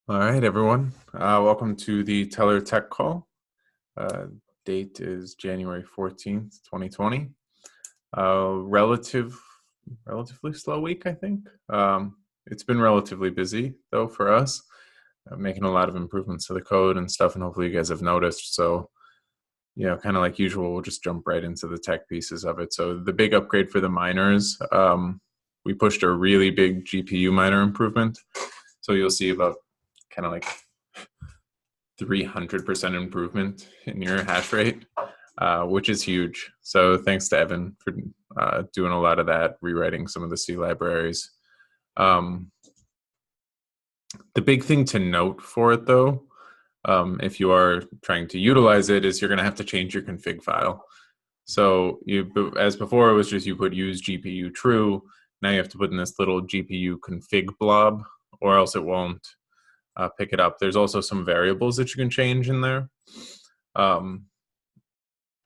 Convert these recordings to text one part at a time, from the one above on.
All right, everyone. Welcome to the Teller Tech Call. Uh, Date is January 14th, 2020. Relatively slow week, I think. It's been relatively busy, though, for us, making a lot of improvements to the code and stuff, and hopefully you guys have noticed. So, kind of like usual, we'll just jump right into the tech pieces of it. So the big upgrade for the miners, we pushed a really big GPU miner improvement. So you'll see about kind of like 300% improvement in your hash rate, which is huge. So thanks to Evan for doing a lot of that, rewriting some of the C libraries. Um, the big thing to note for it, though, if you are trying to utilize it, is you're going to have to change your config file. So as before, it was just you put use GPU true. Now you have to put in this little GPU config blob, or else it won't pick it up. There's also some variables that you can change in there. Um,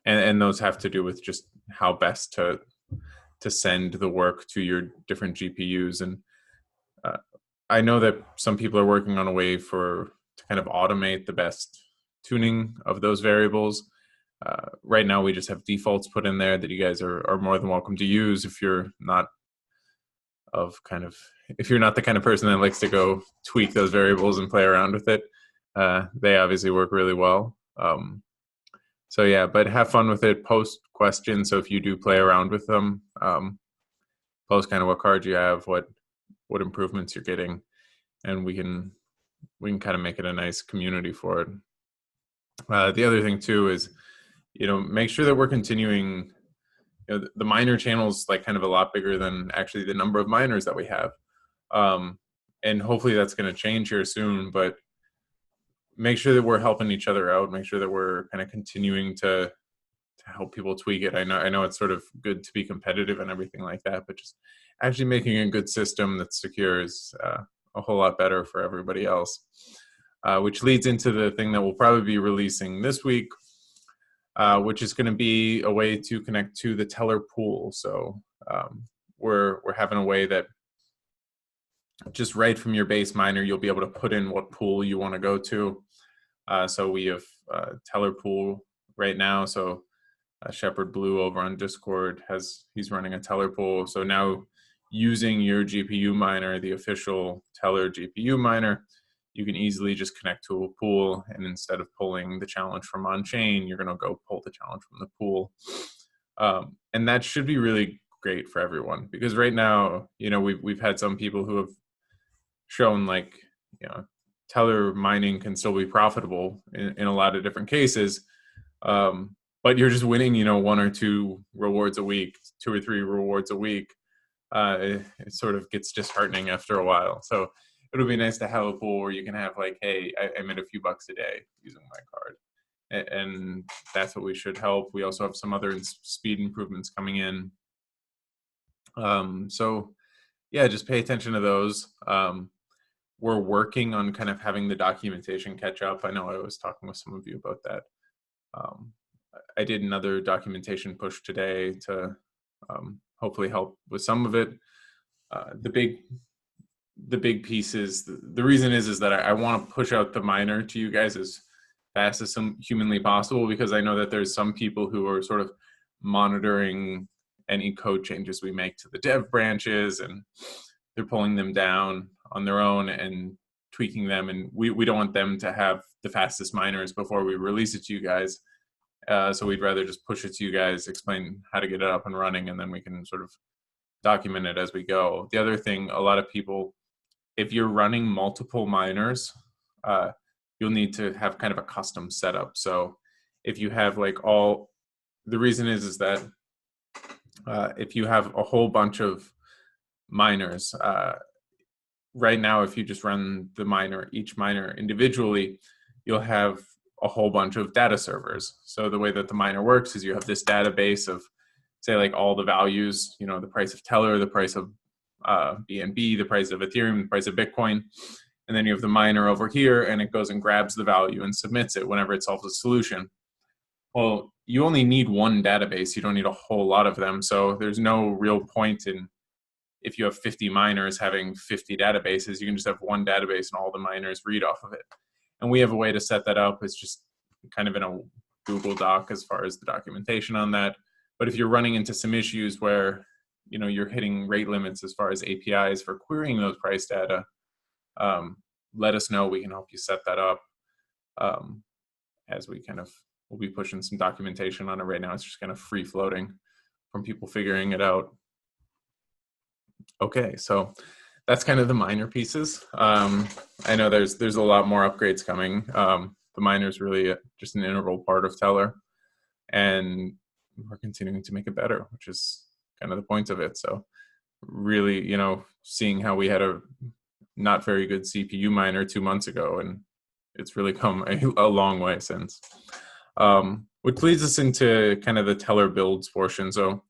and those have to do with just how best to send the work to your different GPUs. And uh, I know that some people are working on a way to kind of automate the best tuning of those variables. Right now, we just have defaults put in there that you guys are more than welcome to use if you're not if you're not the kind of person that likes to go tweak those variables and play around with it. They obviously work really well. So yeah, but have fun with it. Post questions. So if you do play around with them, post kind of what cards you have, what improvements you're getting, and we can kind of make it a nice community for it. The other thing too is, make sure that we're continuing. The miner channel's like kind of a lot bigger than actually the number of miners that we have, and hopefully that's going to change here soon. But make sure that we're helping each other out. Make sure that we're kind of continuing to help people tweak it. I know it's sort of good to be competitive and everything like that, but just actually making a good system that's secure is a whole lot better for everybody else. Which leads into the thing that we'll probably be releasing this week, which is going to be a way to connect to the Tellor pool. So we're having a way that just right from your base miner, you'll be able to put in what pool you want to go to. So we have Tellor pool right now. So Shepherd Blue over on Discord he's running a Tellor pool. So now using your GPU miner, the official Tellor GPU miner, you can easily just connect to a pool, and instead of pulling the challenge from on chain, you're going to go pull the challenge from the pool. And that should be really great for everyone, because right now, we've had some people who have shown like, Tellor mining can still be profitable in a lot of different cases. But you're just winning, one or two rewards a week, 2 or 3 rewards a week. It sort of gets disheartening after a while. So it'll be nice to have a pool where you can have like, hey, I made a few bucks a day using my card. And that's what we should help. We also have some other speed improvements coming in. So yeah, just pay attention to those. We're working on kind of having the documentation catch up. I know I was talking with some of you about that. I did another documentation push today to hopefully help with some of it. The big piece is the reason is that I want to push out the miner to you guys as fast as humanly possible, because I know that there's some people who are sort of monitoring any code changes we make to the dev branches, and they're pulling them down on their own and tweaking them, and we don't want them to have the fastest miners before we release it to you guys. So we'd rather just push it to you guys, explain how to get it up and running, and then we can sort of document it as we go. The other thing, a lot of people, if you're running multiple miners, you'll need to have kind of a custom setup. So if you have the reason is that if you have a whole bunch of miners, right now, if you just run each miner individually, you'll have a whole bunch of data servers. So the way that the miner works is you have this database of, say, like all the values, the price of Tellor, the price of BNB, the price of Ethereum, the price of Bitcoin. And then you have the miner over here, and it goes and grabs the value and submits it whenever it solves a solution. Well, you only need one database. You don't need a whole lot of them. So there's no real point in if you have 50 miners having 50 databases, you can just have one database and all the miners read off of it. And we have a way to set that up. It's just kind of in a Google Doc as far as the documentation on that. But if you're running into some issues where you're hitting rate limits as far as APIs for querying those price data, let us know. We can help you set that up. As we'll be pushing some documentation on it right now. It's just kind of free floating from people figuring it out. Okay, so that's kind of the miner pieces. I know there's a lot more upgrades coming. The miner is really just an integral part of Tellor, and we're continuing to make it better, which is kind of the point of it. So really, seeing how we had a not very good CPU miner 2 months ago, and it's really come a long way since. Which leads us into kind of the Tellor builds portion. So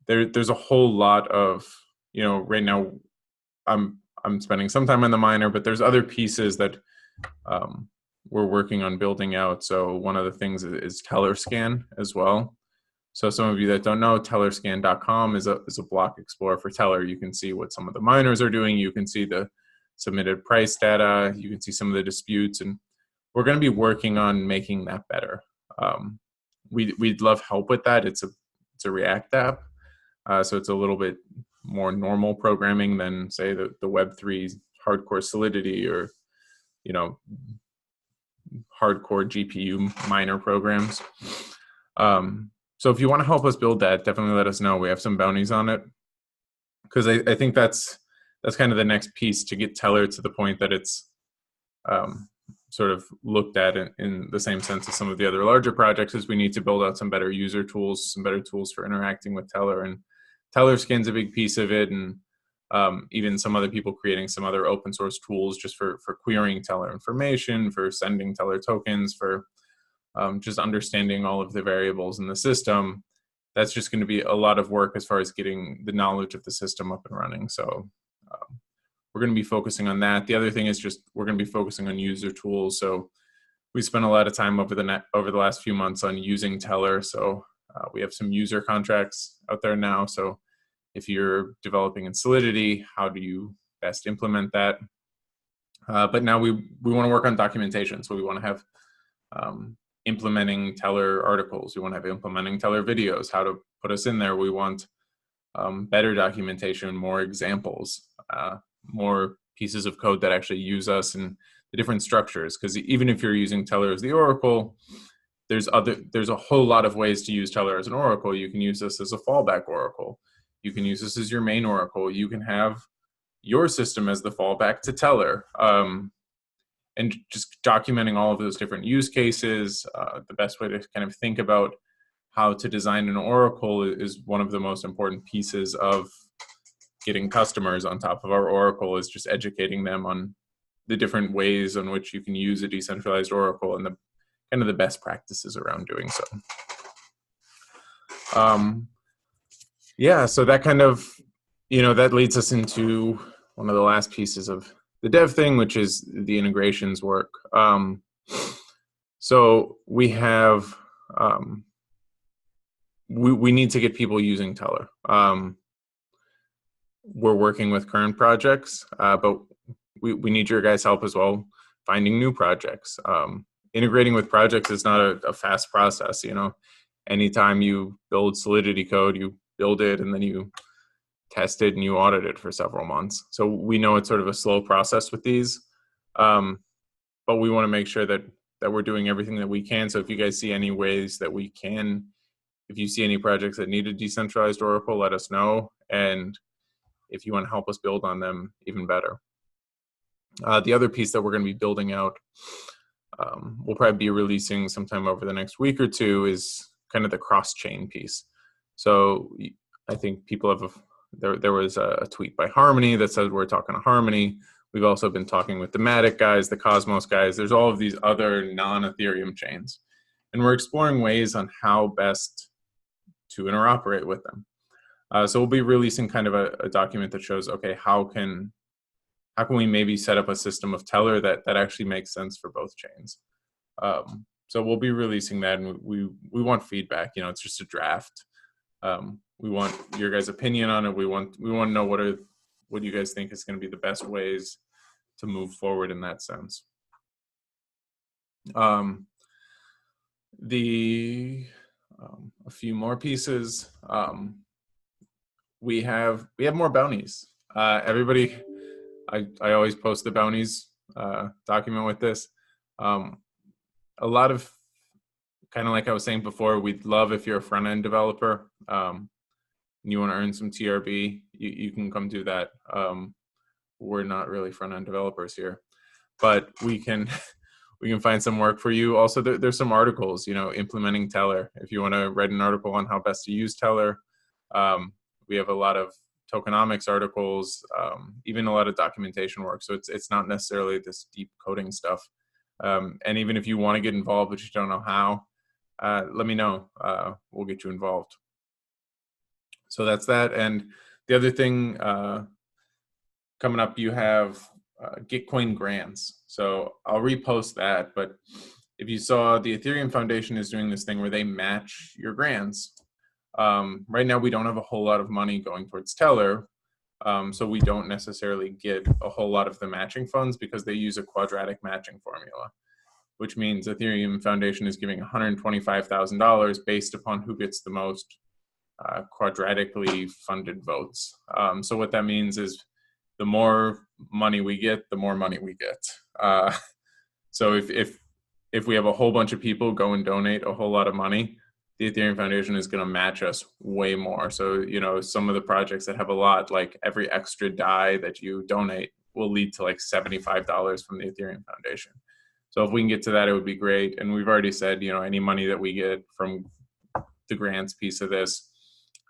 there's a whole lot of, right now I'm spending some time on the miner, but there's other pieces that we're working on building out. So one of the things is Tellorscan as well. So some of you that don't know, Tellorscan.com is a block explorer for Tellor. You can see what some of the miners are doing. You can see the submitted price data. You can see some of the disputes, and we're going to be working on making that better. We'd love help with that. It's a React app, so it's a little bit more normal programming than say the Web3 hardcore Solidity or hardcore GPU miner programs. So if you want to help us build that, definitely let us know. We have some bounties on it, because I think that's kind of the next piece to get Tellor to the point that it's sort of looked at in the same sense as some of the other larger projects. Is we need to build out some better user tools, some better tools for interacting with Tellor, and Tellorscan's a big piece of it, and even some other people creating some other open source tools just for querying Tellor information, for sending Tellor tokens, for just understanding all of the variables in the system. That's just going to be a lot of work as far as getting the knowledge of the system up and running. So we're going to be focusing on that. The other thing is just we're going to be focusing on user tools. So we spent a lot of time over the last few months on using Tellor. So we have some user contracts out there now. So if you're developing in Solidity, how do you best implement that? But now we want to work on documentation. So we want to have implementing Tellor articles. We want to have implementing Tellor videos, how to put us in there. We want better documentation, more examples, more pieces of code that actually use us and the different structures. Because even if you're using Tellor as the oracle, there's a whole lot of ways to use Tellor as an oracle. You can use this as a fallback oracle. You can use this as your main oracle. You can have your system as the fallback to Tellor. And just documenting all of those different use cases, the best way to kind of think about how to design an oracle is one of the most important pieces of getting customers on top of our oracle, is just educating them on the different ways in which you can use a decentralized oracle and the kind of the best practices around doing so. Yeah, so that kind of, that leads us into one of the last pieces of the dev thing, which is the integrations work. So we have, we need to get people using Tellor. We're working with current projects, but we need your guys' help as well, finding new projects. Integrating with projects is not a fast process. Anytime you build Solidity code, you build it and then you test it and you audit it for several months. So we know it's sort of a slow process with these, but we want to make sure that we're doing everything that we can. So if you guys see any ways that we can, if you see any projects that need a decentralized oracle, let us know. And if you want to help us build on them, even better. The other piece that we're going to be building out, we'll probably be releasing sometime over the next week or two, is kind of the cross-chain piece. So I think people have, there was a tweet by Harmony that says we're talking to Harmony. We've also been talking with the Matic guys, the Cosmos guys. There's all of these other non-Ethereum chains. And we're exploring ways on how best to interoperate with them. So we'll be releasing kind of a document that shows, okay, how can we maybe set up a system of Tellor that actually makes sense for both chains. So we'll be releasing that, and we want feedback. It's just a draft. we want your guys' opinion on it. We want to know what you guys think is going to be the best ways to move forward in that sense. A few more pieces. We have more bounties. Everybody, I always post the bounties document with this. A lot of, kind of like I was saying before, we'd love if you're a front end developer and you want to earn some TRB, you can come do that. We're not really front end developers here, but we can find some work for you. Also, there's some articles, implementing Tellor. If you want to write an article on how best to use Tellor, we have a lot of tokenomics articles, even a lot of documentation work. So it's not necessarily this deep coding stuff. And even if you want to get involved, but you don't know how, let me know. We'll get you involved. So that's that. And the other thing coming up, you have Gitcoin grants. So I'll repost that. But if you saw, the Ethereum Foundation is doing this thing where they match your grants. Right now, we don't have a whole lot of money going towards Tellor. So we don't necessarily get a whole lot of the matching funds because they use a quadratic matching formula, which means Ethereum Foundation is giving $125,000 based upon who gets the most quadratically funded votes. So what that means is the more money we get, the more money we get. So if we have a whole bunch of people go and donate a whole lot of money, the Ethereum Foundation is going to match us way more. So, some of the projects that have a lot, like every extra DAI that you donate will lead to like $75 from the Ethereum Foundation. So if we can get to that, it would be great. And we've already said, any money that we get from the grants piece of this,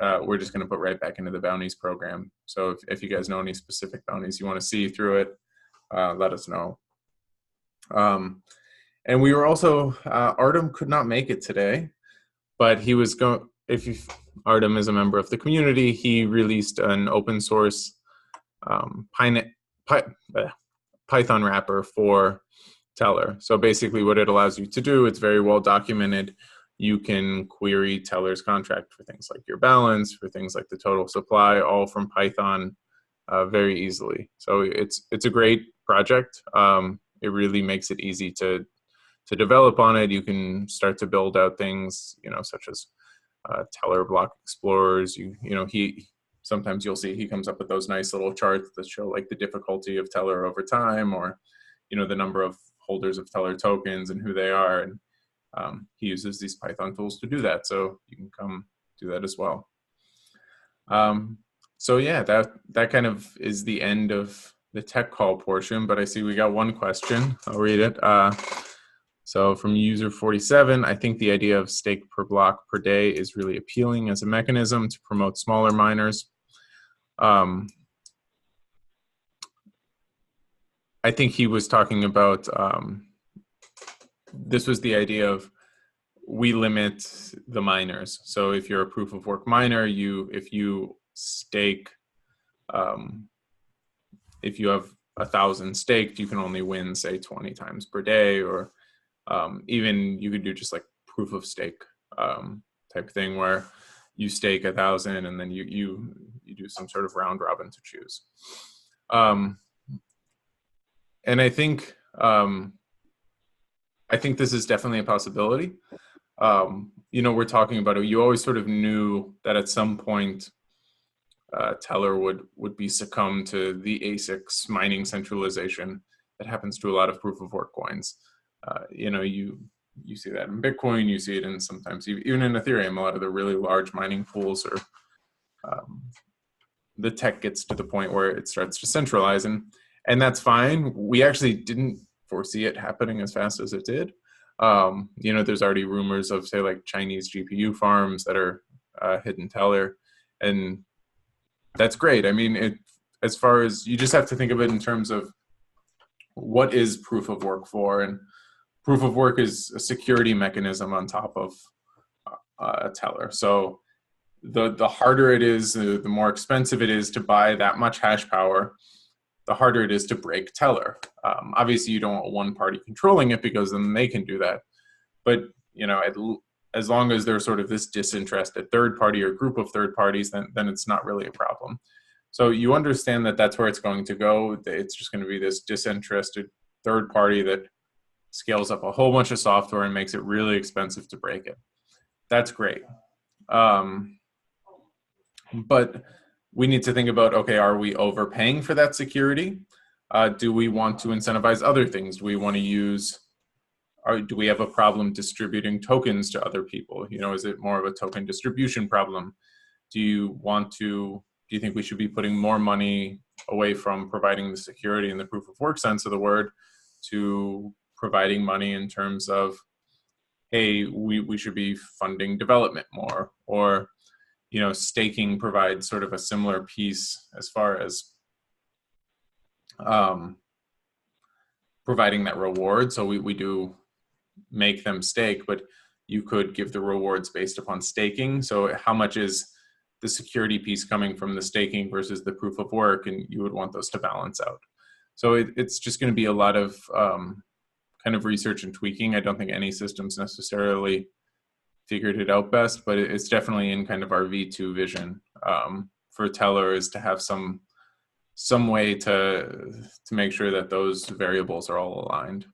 we're just going to put right back into the bounties program. So if you guys know any specific bounties you want to see through it, let us know. And we were also, Artem could not make it today, but he was going, Artem is a member of the community, he released an open source Python wrapper for Tellor. So basically what it allows you to do, it's very well documented. You can query Tellor's contract for things like your balance, for things like the total supply, all from Python very easily. So it's a great project. It really makes it easy to develop on it. You can start to build out things, such as Tellor block explorers. Sometimes you'll see he comes up with those nice little charts that show like the difficulty of Tellor over time, or the number of holders of Tellor tokens and who they are. And he uses these Python tools to do that. So you can come do that as well. So yeah, that kind of is the end of the tech call portion, but I see we got one question. I'll read it. So from user 47, I think the idea of stake per block per day is really appealing as a mechanism to promote smaller miners. I think he was talking about, this was the idea of, we limit the miners. So if you're a proof of work miner, if you stake, if you have 1,000 staked, you can only win, say, 20 times per day, or even you could do just like proof of stake type thing where you stake 1,000 and then you do some sort of round robin to choose. And I think this is definitely a possibility. We're talking about it. You always sort of knew that at some point Tellor would be succumb to the ASICs mining centralization that happens to a lot of proof of work coins. You see that in Bitcoin, you see it in sometimes even in Ethereum, a lot of the really large mining pools, or the tech gets to the point where it starts to centralize, and that's fine. We actually didn't foresee it happening as fast as it did. There's already rumors of, say, like Chinese GPU farms that are hidden Tellor, and that's great. I mean, as far as, you just have to think of it in terms of what is proof of work for, and proof of work is a security mechanism on top of Tellor. So the harder it is, the more expensive it is to buy that much hash power, the harder it is to break Tellor. Obviously, you don't want one party controlling it, because then they can do that. But as long as there's sort of this disinterested third party or group of third parties, then it's not really a problem. So you understand that that's where it's going to go. It's just going to be this disinterested third party that scales up a whole bunch of software and makes it really expensive to break it. That's great. But we need to think about, okay, are we overpaying for that security? Do we want to incentivize other things? Do we want to use, or do we have a problem distributing tokens to other people? You know, is it more of a token distribution problem? Do you think we should be putting more money away from providing the security in the proof of work sense of the word to providing money in terms of, hey, we should be funding development more, or, you know, staking provides sort of a similar piece as far as providing that reward. So we do make them stake, but you could give the rewards based upon staking. So how much is the security piece coming from the staking versus the proof of work? And you would want those to balance out. So it's just going to be a lot of kind of research and tweaking. I don't think any system's necessarily figured it out best, but it's definitely in kind of our V2 vision for Tellor, is to have some way to make sure that those variables are all aligned.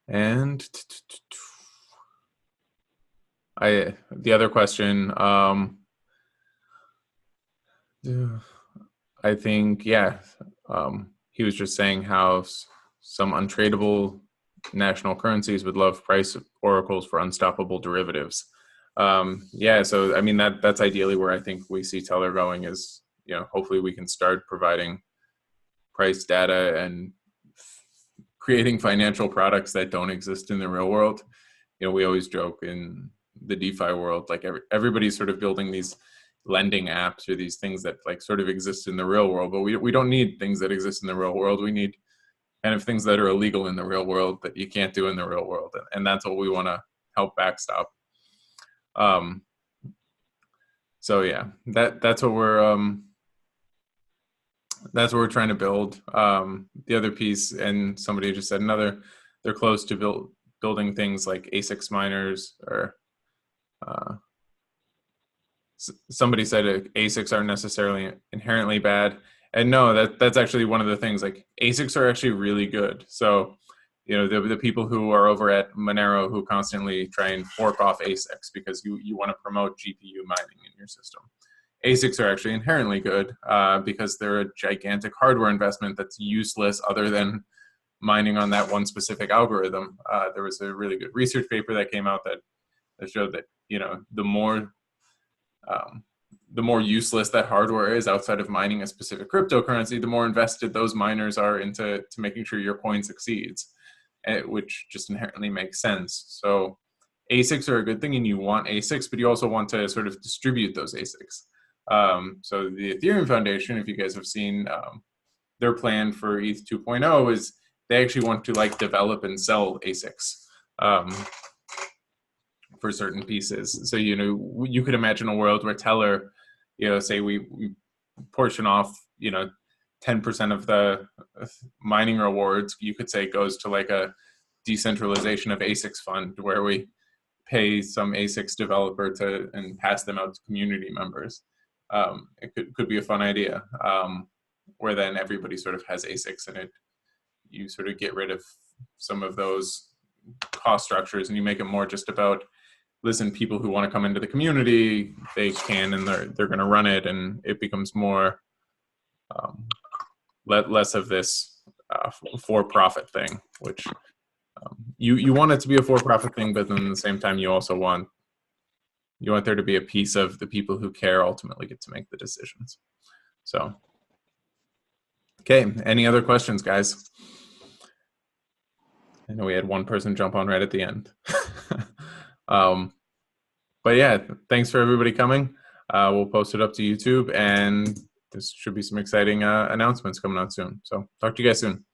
And the other question, I think, yeah, he was just saying how some untradeable national currencies would love price oracles for unstoppable derivatives. Yeah, so I mean, that's ideally where I think we see Tellor going, is, you know, hopefully we can start providing price data and creating financial products that don't exist in the real world. You know, we always joke in the DeFi world, like everybody's sort of building these lending apps or these things that like sort of exist in the real world, but we don't need things that exist in the real world. We need kind of things that are illegal in the real world that you can't do in the real world, and that's what we want to help backstop. So yeah, that's what we're trying to build. The other piece, and somebody just said they're close to building things like ASICs miners, or somebody said ASICs aren't necessarily inherently bad. And no, that's actually one of the things. Like, ASICs are actually really good. So, you know, the people who are over at Monero who constantly try and fork off ASICs because you want to promote GPU mining in your system. ASICs are actually inherently good because they're a gigantic hardware investment that's useless other than mining on that one specific algorithm. There was a really good research paper that came out that showed that, you know, the more useless that hardware is outside of mining a specific cryptocurrency, the more invested those miners are into making sure your coin succeeds, which just inherently makes sense. So ASICs are a good thing, and you want ASICs, but you also want to sort of distribute those ASICs. So the Ethereum Foundation, if you guys have seen their plan for ETH 2.0, is they actually want to like develop and sell ASICs for certain pieces. So, you know, you could imagine a world where Tellor, you know, say we portion off, you know, 10% of the mining rewards, you could say goes to like a decentralization of ASICs fund, where we pay some ASICs developer and pass them out to community members. It could be a fun idea, where then everybody sort of has ASICs in it. You sort of get rid of some of those cost structures, and you make it more just about, listen, people who want to come into the community, they can, and they're going to run it, and it becomes more less of this for-profit thing, which you want it to be a for-profit thing, but then at the same time you also want there to be a piece of the people who care ultimately get to make the decisions. So, okay, any other questions, guys? I know we had one person jump on right at the end. But yeah, thanks for everybody coming. We'll post it up to YouTube, and there should be some exciting announcements coming out soon. So talk to you guys soon.